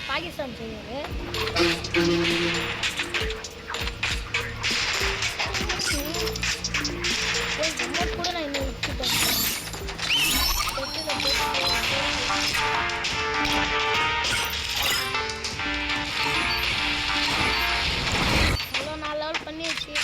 பாகிஸ்தான் செய்வாரு. கூட நான் இன்னும் விட்டுட்டேன். அவ்வளோ 4 லெவல் பண்ணியாச்சு.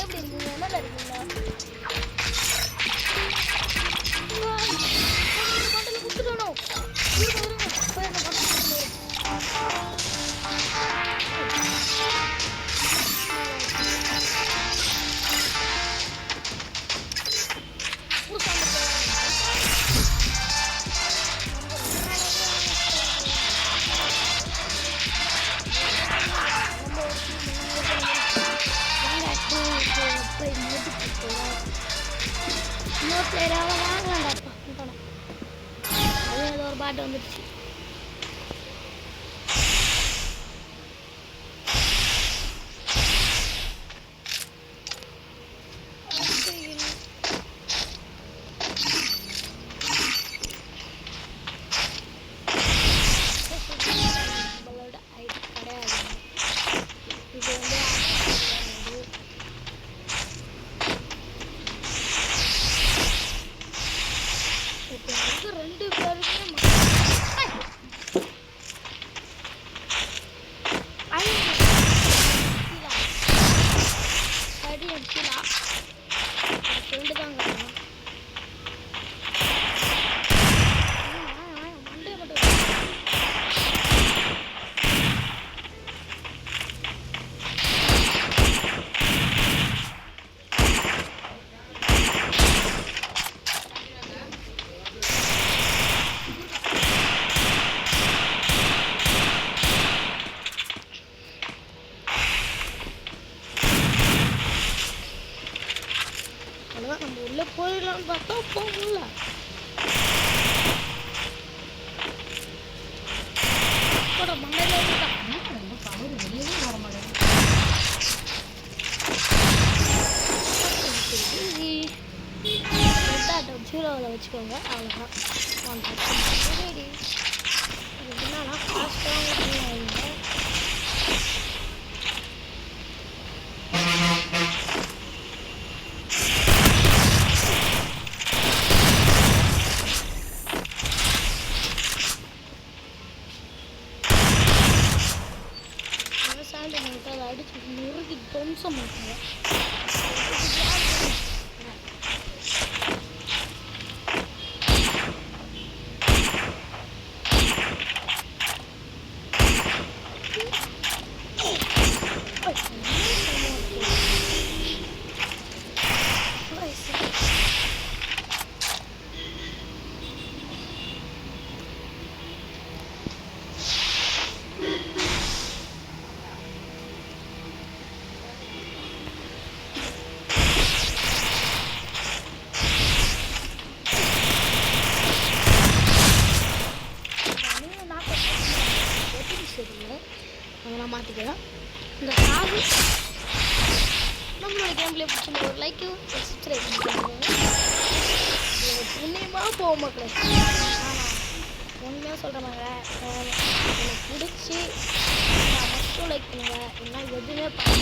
எப்படி இருக்கீங்க? நல்லா இருக்கீங்களா? ஒரு பாட்டு வந்துடுச்சு. நம்ம உள்ள போயிடலாம்னு பார்த்தா போகல. ஜீரோவில் வச்சுக்கோங்க. அவ்வளோதான். ரெடி. என்னன்னா ஃபாஸ்ட்டாக அதை அடிச்சு நுறுக்கி துவம்சம் பண்ணுங்க. நான் மாற்றிக்கிறேன். இந்த காது நம்மளோட கேம் பிளே பிடிச்சிருந்த ஒரு லைக்கு சப்ஸ்கிரைப் பண்ணிக்கோங்க. புண்ணியமாக போக மக்களே. ஆனால் உண்மையாக சொல்கிறேன் எனக்கு பிடிச்சி நான் மட்டும் லைக் பண்ணுவேன். இல்லைன்னா எதுவுமே பண்ண